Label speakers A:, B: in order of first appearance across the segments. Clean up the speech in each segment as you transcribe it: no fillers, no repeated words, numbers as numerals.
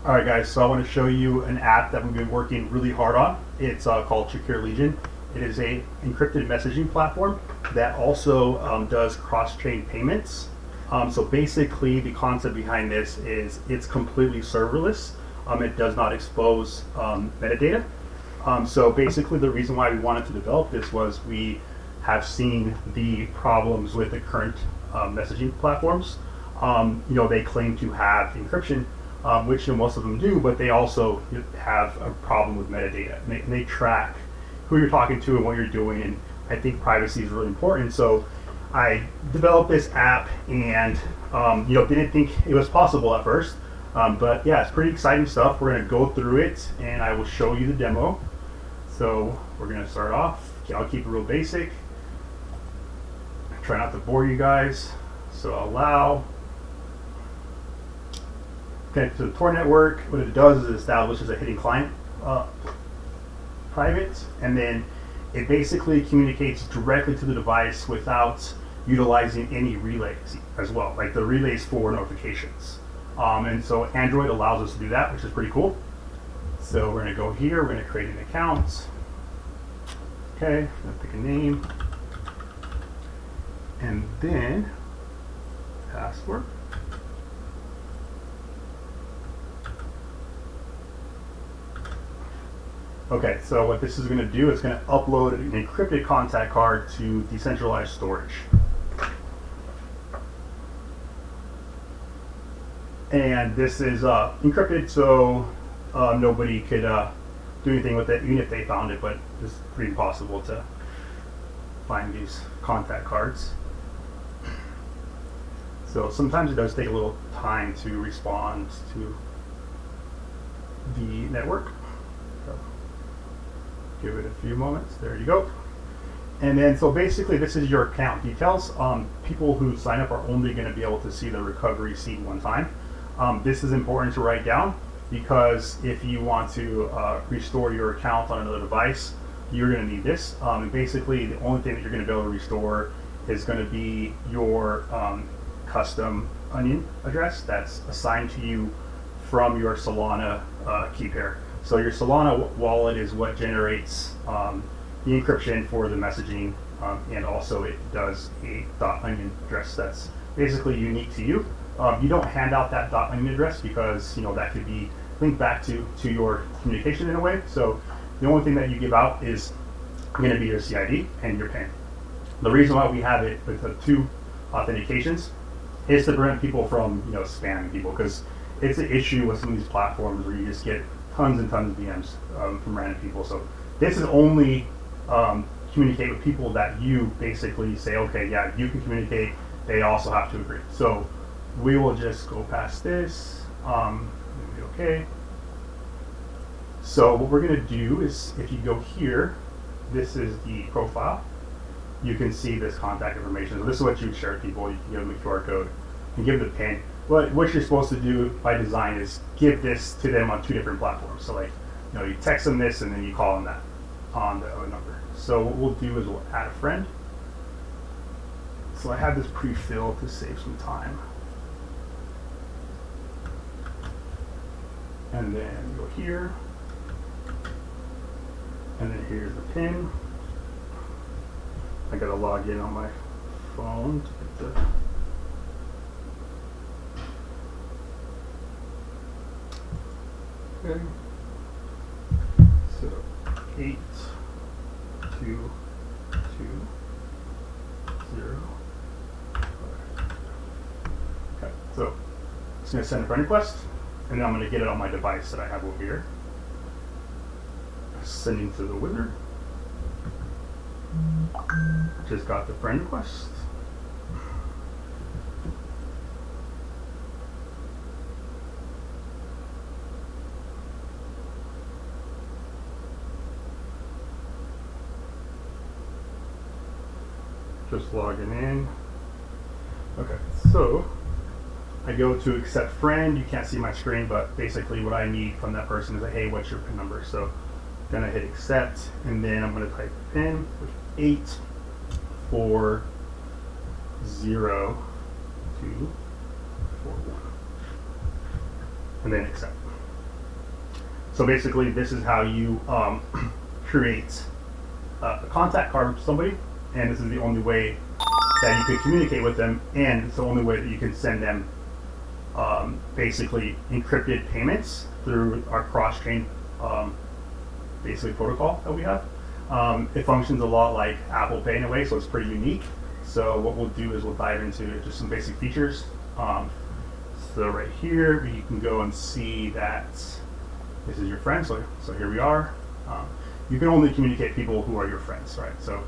A: All right, guys, so I want to show you an app that we've been working really hard on. It's called Secure Legion. It is a encrypted messaging platform that also does cross-chain payments. So basically, the concept behind this is it's completely serverless. It does not expose metadata. So basically, the reason why we wanted to develop this was we have seen the problems with the current messaging platforms. They claim to have encryption, which most of them do, but they also have a problem with metadata. And they track who you're talking to and what you're doing, and I think privacy is really important. So I developed this app and didn't think it was possible at first, but yeah, it's pretty exciting stuff. We're going to go through it and I will show you the demo. So we're going to start off. I'll keep it real basic. Try not to bore you guys. So allow. Connect to the Tor network. What it does is it establishes a hidden client private, and then it basically communicates directly to the device without utilizing any relays as well, like the relays for notifications. And so Android allows us to do that, which is pretty cool. So we're going to go here, we're going to create an account. Okay, I'm going to pick a name. And then password. Okay, so what this is going to do is going to upload an encrypted contact card to decentralized storage. And this is encrypted, so nobody could do anything with it, even if they found it, but it's pretty impossible to find these contact cards. So sometimes it does take a little time to respond to the network. So give it a few moments. There you go. And then, so basically, this is your account details. People who sign up are only going to be able to see the recovery seed one time. This is important to write down because if you want to restore your account on another device, you're going to need this. And basically, the only thing that you're going to be able to restore is going to be your custom Onion address that's assigned to you from your Solana key pair. So your Solana wallet is what generates the encryption for the messaging, and also it does a .onion address that's basically unique to you. You don't hand out that .onion address because that could be linked back to your communication in a way. So the only thing that you give out is going to be your CID and your PIN. The reason why we have it with the two authentications is to prevent people from spamming people, because it's an issue with some of these platforms where you just get tons and tons of DMs from random people. So this is only communicate with people that you basically say, okay, yeah, you can communicate. They also have to agree. So we will just go past this. Okay. So what we're going to do is, if you go here, this is the profile. You can see this contact information. So this is what you share with people. You can give them a QR code and give them the PIN. What you're supposed to do by design is give this to them on two different platforms. So like, you text them this and then you call them that on the other number. So what we'll do is we'll add a friend. So I have this pre-filled to save some time. And then go here. And then here's the PIN. I gotta log in on my phone to get the okay. So 8220. Okay, so I'm just gonna send a friend request, and then I'm gonna get it on my device that I have over here. Sending to the wizard. Just got the friend request. Just logging in. Okay, so I go to accept friend. You can't see my screen, but basically what I need from that person is hey, what's your PIN number? So then I hit accept, and then I'm going to type PIN, which is 840241, and then accept. So basically, this is how you create a contact card with somebody, and this is the only way that you can communicate with them, and it's the only way that you can send them basically encrypted payments through our cross-chain basically protocol that we have. It functions a lot like Apple Pay in a way, so it's pretty unique. So what we'll do is we'll dive into just some basic features. So right here, you can go and see that this is your friend. So here we are. You can only communicate people who are your friends, right? So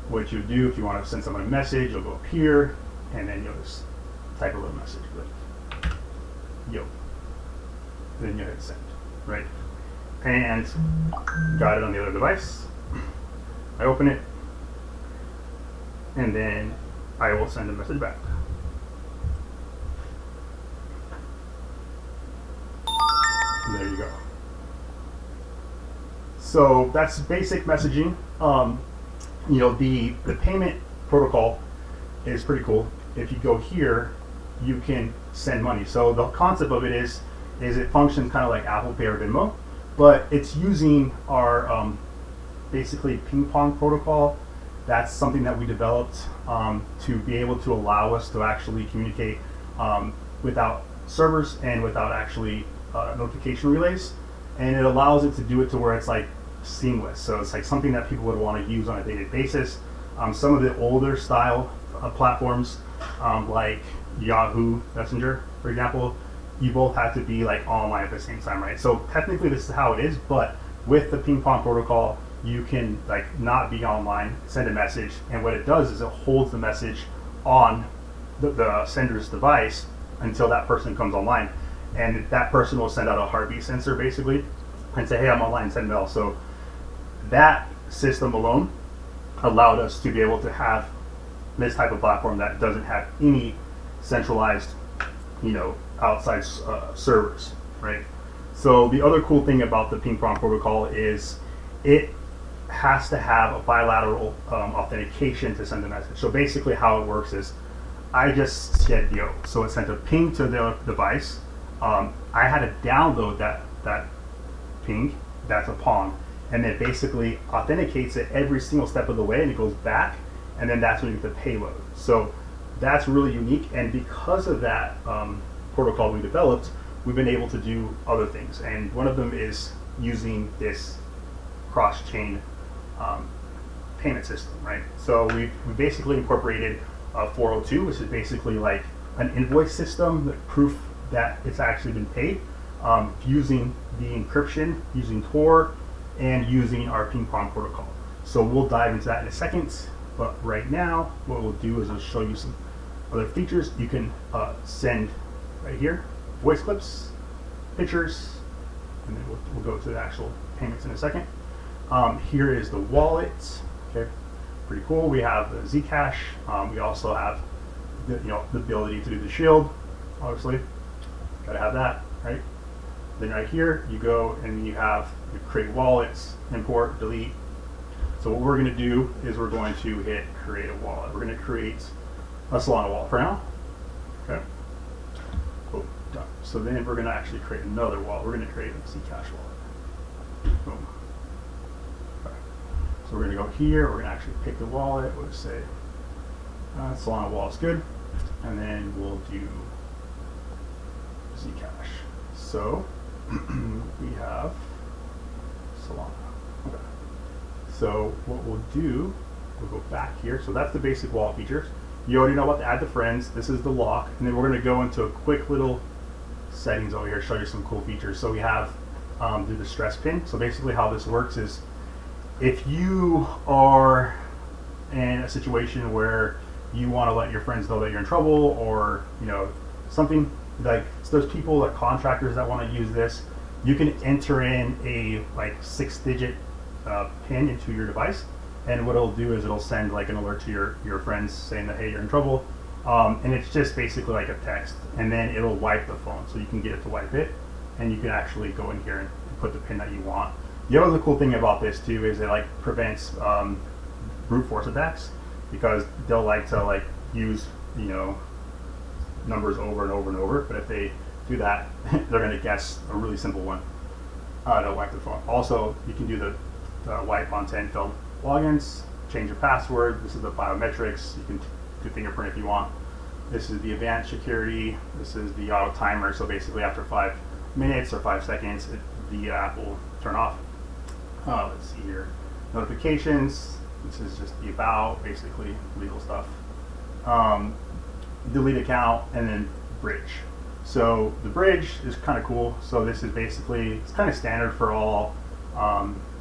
A: what you do if you want to send someone a message, you'll go up here, and then you'll just type a little message, like yo. Then you hit send, right? And got it on the other device. I open it, and then I will send a message back. There you go. So that's basic messaging. You know, the payment protocol is pretty cool. If you go here, you can send money. So the concept of it is it functions kind of like Apple Pay or Venmo, but it's using our basically ping pong protocol. That's something that we developed to be able to allow us to actually communicate without servers and without actually notification relays, and it allows it to do it to where it's like seamless. So it's like something that people would want to use on a daily basis. Some of the older style platforms like Yahoo Messenger, for example, you both have to be like online at the same time, right? So technically this is how it is, but with the ping pong protocol, you can like not be online, send a message, and what it does is it holds the message on the sender's device until that person comes online, and that person will send out a heartbeat sensor basically and say, hey, I'm online, send mail. So that system alone allowed us to be able to have this type of platform that doesn't have any centralized, you know, outside servers, right? So the other cool thing about the ping pong protocol is it has to have a bilateral authentication to send a message. So basically how it works is I just said yo, so it sent a ping to the device. I had to download that ping, that's a pong, and it basically authenticates it every single step of the way, and it goes back, and then that's when you get the payload. So that's really unique, and because of that protocol we developed, we've been able to do other things, and one of them is using this cross-chain payment system, right? So we basically incorporated 402, which is basically like an invoice system, like proof that it's actually been paid, using the encryption, using Tor, and using our ping pong protocol. So we'll dive into that in a second, but right now what we'll do is I'll show you some other features. You can send right here voice clips, pictures, and then we'll go to the actual payments in a second. Here is the wallet. Okay, pretty cool. We have the Zcash. We also have the ability to do the shield. Obviously, gotta have that, right? Then right here, you go and you create wallets, import, delete. So what we're going to do is we're going to hit create a wallet. We're going to create a Solana wallet for now. Okay. Cool. Done. So then we're going to actually create another wallet. We're going to create a Zcash wallet. Boom. Okay. So we're going to go here. We're going to actually pick the wallet. We'll just say Solana wallet's good, and then we'll do Zcash. So we have Solana. Okay. So what we'll do, we'll go back here. So that's the basic wallet features. You already know about the add to friends. This is the lock, and then we're going to go into a quick little settings over here, show you some cool features. So we have do the stress pin. So basically how this works is if you are in a situation where you want to let your friends know that you're in trouble, or something like, so there's people like contractors that want to use this, you can enter in a like 6-digit pin into your device, and what it'll do is it'll send like an alert to your friends saying that, hey, you're in trouble, and it's just basically like a text, and then it'll wipe the phone, so you can get it to wipe it, and you can actually go in here and put the pin that you want. The other cool thing about this too is it like prevents brute force attacks, because they'll like to use numbers over and over and over, but if they do that, they're going to guess a really simple one. No, wipe the phone. Also, you can do the wipe on 10 failed logins, change your password. This is the biometrics. You can do fingerprint if you want. This is the advanced security. This is the auto timer. So basically, after 5 minutes or 5 seconds, the app will turn off. Let's see here. Notifications. This is just the about, basically legal stuff. Delete account, and then bridge. So the bridge is kind of cool. So this is basically, it's kind of standard for all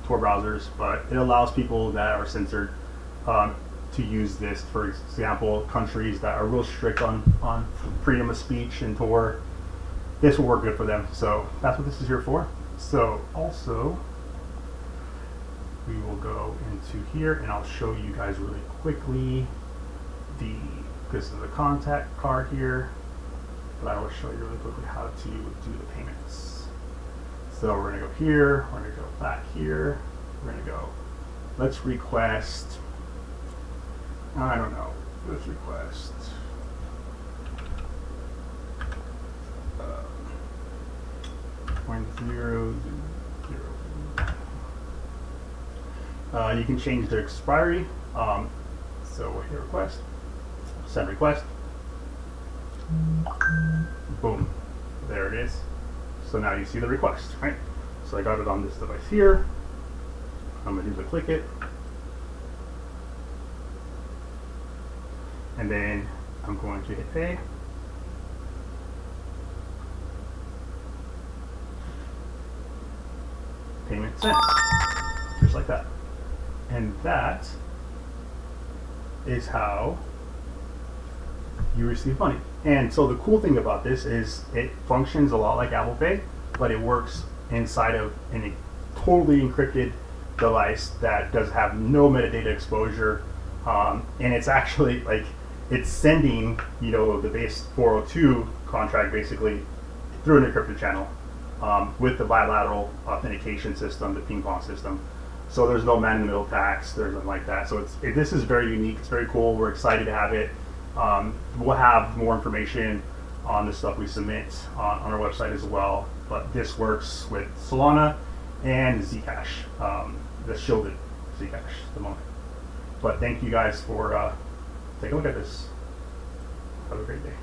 A: Tor browsers, but it allows people that are censored to use this. For example, countries that are real strict on freedom of speech in Tor, this will work good for them. So that's what this is here for. So also, we will go into here and I'll show you guys really quickly this is the contact card here, but I will show you really quickly how to do the payments. So we're gonna go here, we're gonna go back here, we're gonna go, let's request, I don't know, let's request 0.000. You can change the expiry. So we'll hit request, send request, boom, there it is. So now you see the request, right? So I got it on this device here. I'm gonna do the click it, and then I'm going to hit pay. Payment sent, just like that. And that is how you receive money. And so the cool thing about this is it functions a lot like Apple Pay, but it works inside of a totally encrypted device that does have no metadata exposure. And it's actually like, it's sending, you know, the base 402 contract basically through an encrypted channel with the bilateral authentication system, the ping pong system. So there's no man-in-the-middle tax, there's nothing like that. So this is very unique, it's very cool, we're excited to have it. We'll have more information on the stuff we submit on our website as well, but this works with Solana and Zcash, the shielded Zcash at the moment. But thank you guys for taking a look at this. Have a great day.